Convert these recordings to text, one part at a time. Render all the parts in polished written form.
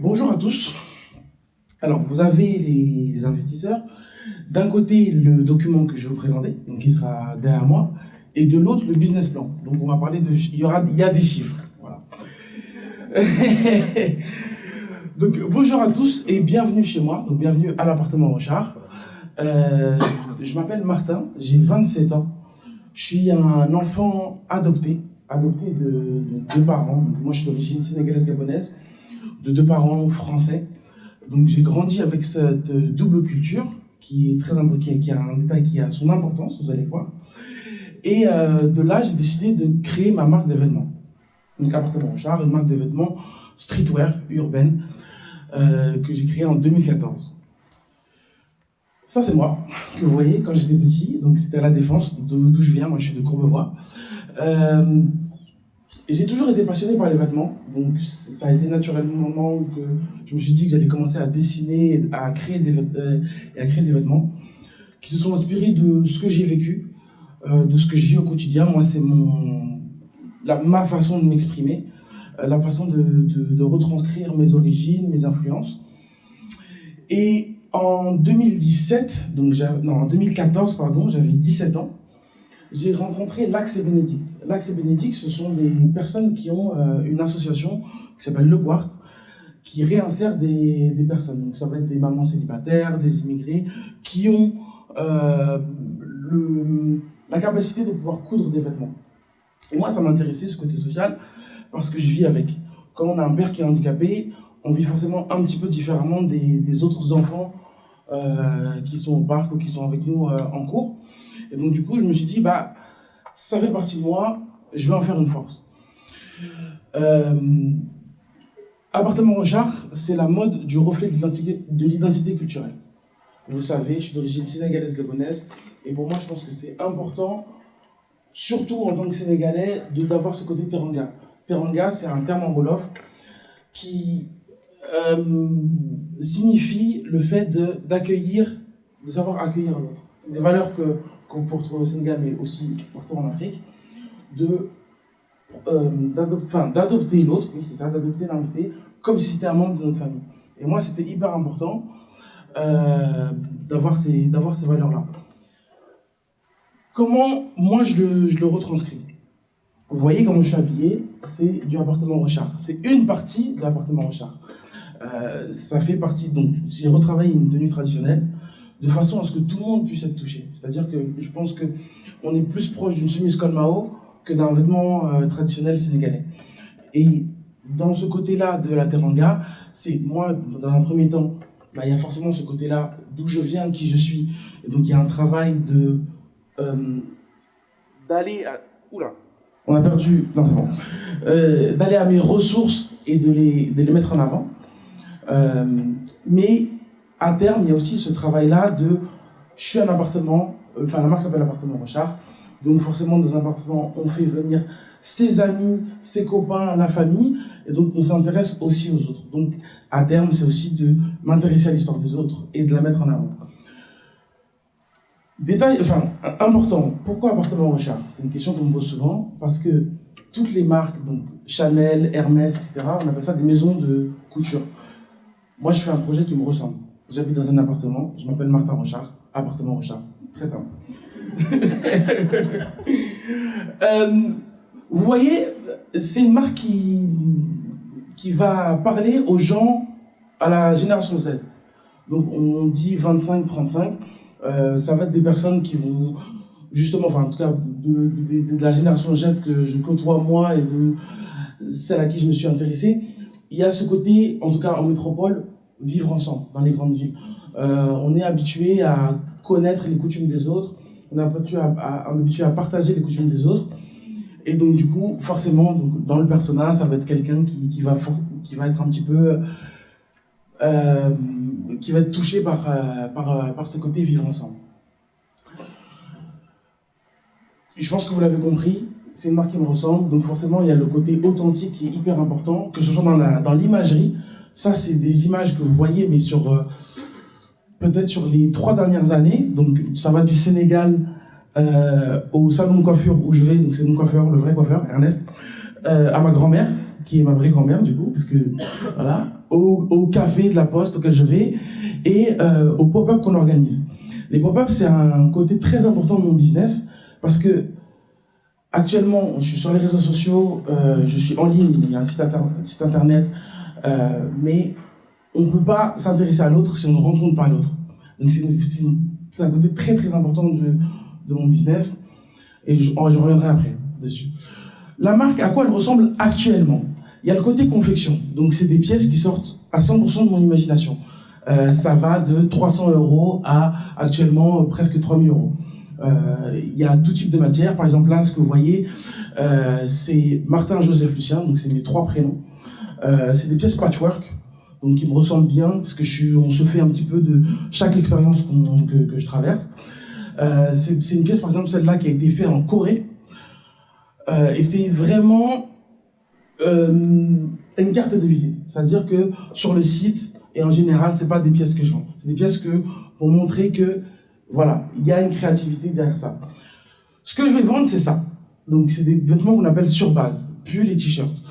Bonjour à tous. Alors, vous avez les investisseurs. D'un côté, le document que je vais vous présenter, donc qui sera derrière moi, et de l'autre, le business plan. Donc, on va parler de... Il y a des chiffres. Voilà. Donc, bonjour à tous et bienvenue chez moi. Donc, bienvenue à l'appartement Rochard. Je m'appelle Martin, j'ai 27 ans. Je suis un enfant adopté de deux parents. Donc, moi, je suis d'origine sénégalaise-gabonaise, de deux parents français. Donc, j'ai grandi avec cette double culture qui est très importante, qui a un détail qui a son importance, vous allez voir. Et de là, j'ai décidé de créer ma marque de vêtements. Donc, appartement Rochard, une marque de vêtements streetwear urbaine que j'ai créée en 2014. Ça, c'est moi, que vous voyez quand j'étais petit. Donc, c'était à La Défense, d'où je viens. Moi, je suis de Courbevoie. J'ai toujours été passionné par les vêtements. Donc, ça a été naturellement le moment où je me suis dit que j'allais commencer à dessiner et à créer des vêtements qui se sont inspirés de ce que j'ai vécu, de ce que je vis au quotidien. Moi, c'est ma façon de m'exprimer, la façon de retranscrire mes origines, mes influences. Et en 2014, j'avais 17 ans. J'ai rencontré Lax et Bénédicte. Lax et Bénédicte, ce sont des personnes qui ont une association qui s'appelle Le Quart, qui réinsère des personnes. Donc ça va être des mamans célibataires, des immigrés, qui ont la capacité de pouvoir coudre des vêtements. Et moi, ça m'intéressait, ce côté social, parce que je vis avec. Quand on a un père qui est handicapé, on vit forcément un petit peu différemment des autres enfants qui sont au parc ou qui sont avec nous en cours. Et donc, du coup, je me suis dit, ça fait partie de moi, je vais en faire une force. Appartement Rochard, c'est la mode du reflet de l'identité culturelle. Vous savez, je suis d'origine sénégalaise-gabonaise, et pour moi, je pense que c'est important, surtout en tant que Sénégalais, d'avoir ce côté teranga. Teranga, c'est un terme en wolof qui signifie le fait de savoir accueillir l'autre. C'est des valeurs que vous pouvez retrouver au Sénégal, mais aussi partout en Afrique, d'adopter l'autre, oui c'est ça, d'adopter l'invité, comme si c'était un membre de notre famille. Et moi, c'était hyper important d'avoir ces valeurs-là. Comment moi je le retranscris? Vous voyez comment je suis habillé, c'est du appartement Rochard. C'est une partie de l'appartement Rochard. Ça fait partie, donc j'ai retravaillé une tenue traditionnelle, de façon à ce que tout le monde puisse être touché. C'est-à-dire que je pense qu'on est plus proche d'une chemise Kolmao que d'un vêtement traditionnel sénégalais. Et dans ce côté-là de la teranga, c'est moi, dans un premier temps, il y a forcément ce côté-là d'où je viens, qui je suis. Et donc il y a un travail d'aller à... Oula, on a perdu... Non, c'est bon. D'aller à mes ressources et de les mettre en avant. Mais à terme, il y a aussi ce travail-là je suis un appartement, la marque s'appelle Appartement Rochard, donc forcément dans un appartement, on fait venir ses amis, ses copains, la famille, et donc on s'intéresse aussi aux autres. Donc à terme, c'est aussi de m'intéresser à l'histoire des autres et de la mettre en avant. Détail, important, pourquoi Appartement Rochard? C'est une question qu'on me pose souvent, parce que toutes les marques, donc Chanel, Hermès, etc., on appelle ça des maisons de couture. Moi, je fais un projet qui me ressemble. J'habite dans un appartement, je m'appelle Martin Rochard, appartement Rochard. Très simple. Vous voyez, c'est une marque qui va parler aux gens, à la génération Z. Donc on dit 25-35, ça va être des personnes qui vont, justement, en tout cas, de la génération Z que je côtoie moi et de celle à qui je me suis intéressé. Il y a ce côté, en tout cas en métropole, vivre ensemble dans les grandes villes. On est habitué à connaître les coutumes des autres, on est habitué à partager les coutumes des autres. Et donc du coup, forcément, dans le persona, ça va être quelqu'un qui va être un petit peu... qui va être touché par ce côté vivre ensemble. Je pense que vous l'avez compris, c'est une marque qui me ressemble, donc forcément il y a le côté authentique qui est hyper important, que ce soit dans l'imagerie. Ça, c'est des images que vous voyez, mais peut-être sur les 3 dernières années. Donc, ça va du Sénégal au salon de coiffure où je vais. Donc, c'est mon coiffeur, le vrai coiffeur, Ernest, à ma grand-mère. qui est ma vraie grand-mère du coup, parce que voilà, au café de la Poste auquel je vais, et au pop-up qu'on organise. Les pop-up, c'est un côté très important de mon business, parce que actuellement, je suis sur les réseaux sociaux, je suis en ligne, il y a un site internet, mais on ne peut pas s'intéresser à l'autre si on ne rencontre pas l'autre. Donc c'est un côté très très important de mon business, et je reviendrai après dessus. La marque, à quoi elle ressemble actuellement? Il y a le côté confection, donc c'est des pièces qui sortent à 100% de mon imagination. Ça va de 300 € à actuellement presque 3000 €. Il y a tout type de matière. Par exemple, là, ce que vous voyez, c'est Martin Joseph Lucien, donc c'est mes 3 prénoms. C'est des pièces patchwork, donc qui me ressemblent bien, parce que on se fait un petit peu de chaque expérience que je traverse. C'est une pièce, par exemple, celle-là qui a été faite en Corée, et c'est vraiment une carte de visite. C'est-à-dire que sur le site, et en général, c'est pas des pièces que je vends. C'est des pièces pour montrer que, voilà, il y a une créativité derrière ça. Ce que je vais vendre, c'est ça. Donc, c'est des vêtements qu'on appelle sur base, pulls et t-shirts.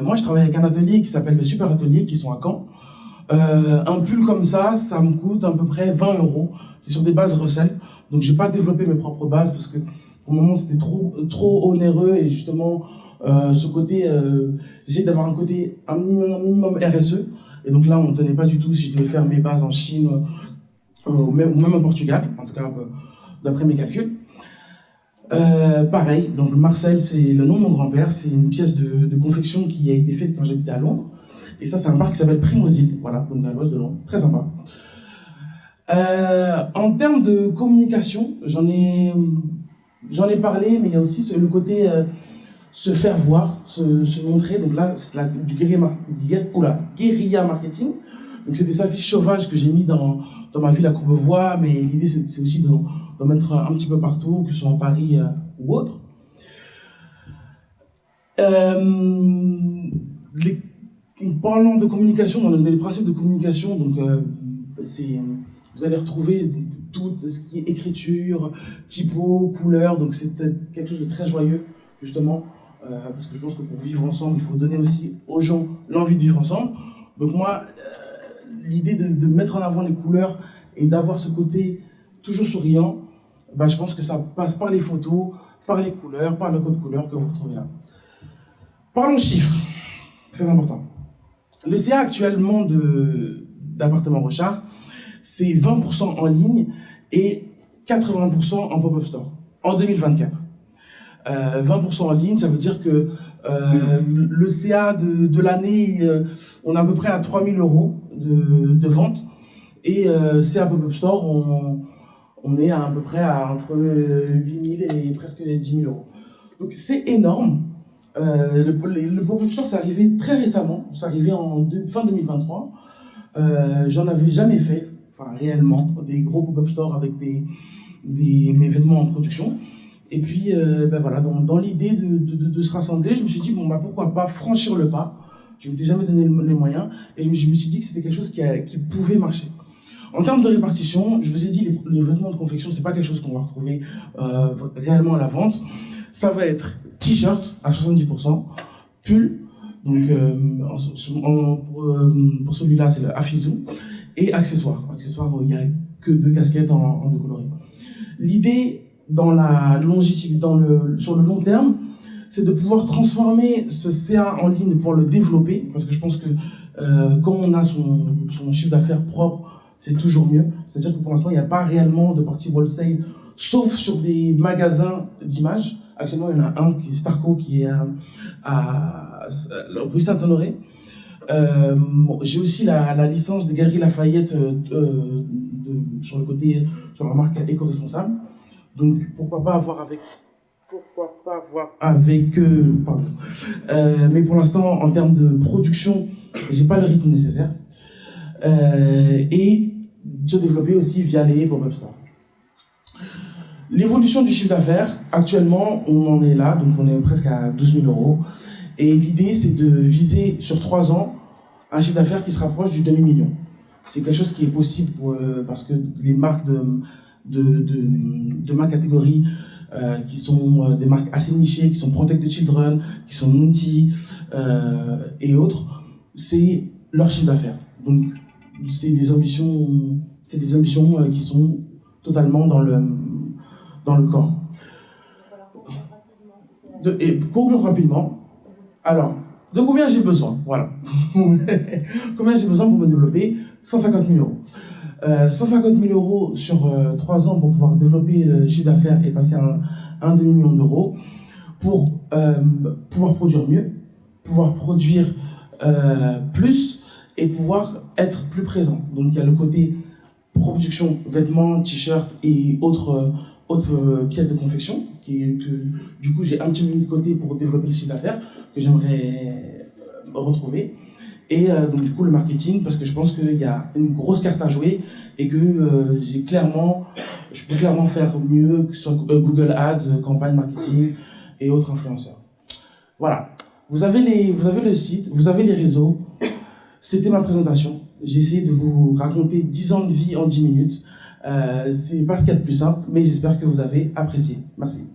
Moi, je travaille avec un atelier qui s'appelle le Super Atelier, qui sont à Caen. Un pull comme ça me coûte à peu près 20 €. C'est sur des bases recel. Donc, j'ai pas développé mes propres bases parce que, au moment, c'était trop onéreux et justement, ce côté, j'essaie d'avoir un minimum RSE. Et donc là, on ne tenait pas du tout si je devais faire mes bases en Chine ou même au Portugal, en tout cas d'après mes calculs. Pareil, donc Marcel, c'est le nom de mon grand-père, c'est une pièce de confection qui a été faite quand j'habitais à Londres. Et ça, c'est un bar qui s'appelle Primosil, voilà, donc à l'ouest de Londres, très sympa. En termes de communication, j'en ai parlé, mais il y a aussi le côté se faire voir, se montrer. Donc là, c'est du guérilla marketing. Donc c'est des affiches sauvages que j'ai mis dans ma ville à Courbevoie, mais l'idée c'est aussi d'en mettre un petit peu partout, que ce soit à Paris ou autre. Parlant de communication, dans les principes de communication, donc vous allez retrouver tout ce qui est écriture, typo, couleur, donc c'est quelque chose de très joyeux, justement, parce que je pense que pour vivre ensemble, il faut donner aussi aux gens l'envie de vivre ensemble. Donc moi, l'idée de mettre en avant les couleurs et d'avoir ce côté toujours souriant, je pense que ça passe par les photos, par les couleurs, par le code couleur que vous retrouvez là. Parlons chiffres, très important. Le CA actuellement d'appartement Rochard, c'est 20% en ligne et 80% en pop-up store en 2024. 20% en ligne, ça veut dire que le CA de l'année, on est à peu près à 3000 € de vente. Et CA Pop-up Store, on est à peu près entre 8000 et presque 10 000 €. Donc c'est énorme. Le Pop-up Store, c'est arrivé très récemment. C'est arrivé en fin 2023. J'en avais jamais fait, enfin réellement, des gros Pop-up Store avec mes vêtements en production. Et puis, voilà, dans l'idée de se rassembler, je me suis dit, pourquoi pas franchir le pas. Je ne m'étais jamais donné les moyens, et je me suis dit que c'était quelque chose qui pouvait marcher. En termes de répartition, je vous ai dit, les vêtements de confection, c'est pas quelque chose qu'on va retrouver réellement à la vente. Ça va être t-shirt à 70%, pull, donc pour celui-là, c'est le Afizou, et accessoires. Accessoires, il n'y a que 2 casquettes en 2 coloris. L'idée, sur le long terme, c'est de pouvoir transformer ce CA en ligne, de pouvoir le développer, parce que je pense que quand on a son chiffre d'affaires propre, c'est toujours mieux. C'est-à-dire que pour l'instant, il n'y a pas réellement de partie wholesale, sauf sur des magasins d'images. Actuellement, il y en a un qui est Starco, qui est à rue Saint-Honoré. J'ai aussi la licence des Galeries Lafayette sur la marque éco-responsable. Donc, pourquoi pas avoir avec eux, pardon. Mais pour l'instant, en termes de production, j'ai pas le rythme nécessaire. Et se développer aussi via les pop-up stores. L'évolution du chiffre d'affaires, actuellement, on en est là, donc on est presque à 12 000 €. Et l'idée, c'est de viser sur 3 ans un chiffre d'affaires qui se rapproche du demi-million. C'est quelque chose qui est possible parce que les marques de ma catégorie qui sont des marques assez nichées, qui sont Protect the Children, qui sont Mounty et autres, c'est leur chiffre d'affaires. Donc, c'est des ambitions qui sont totalement dans le corps. Et conclure rapidement. Alors, de combien j'ai besoin? Voilà. Combien j'ai besoin pour me développer? 150 000 euros. 150 000 euros sur 3 ans pour pouvoir développer le chiffre d'affaires et passer à un demi-million d'euros pour pouvoir produire mieux, pouvoir produire plus et pouvoir être plus présent. Donc il y a le côté production, vêtements, t-shirts et autres pièces de confection que du coup j'ai un petit peu de côté pour développer le chiffre d'affaires que j'aimerais retrouver. Et donc du coup le marketing, parce que je pense qu'il y a une grosse carte à jouer et que je peux clairement faire mieux que sur Google Ads, campagne marketing et autres influenceurs. Voilà, vous avez le site, vous avez les réseaux. C'était ma présentation. J'ai essayé de vous raconter 10 ans de vie en 10 minutes. C'est pas ce qu'il y a de plus simple, mais j'espère que vous avez apprécié. Merci.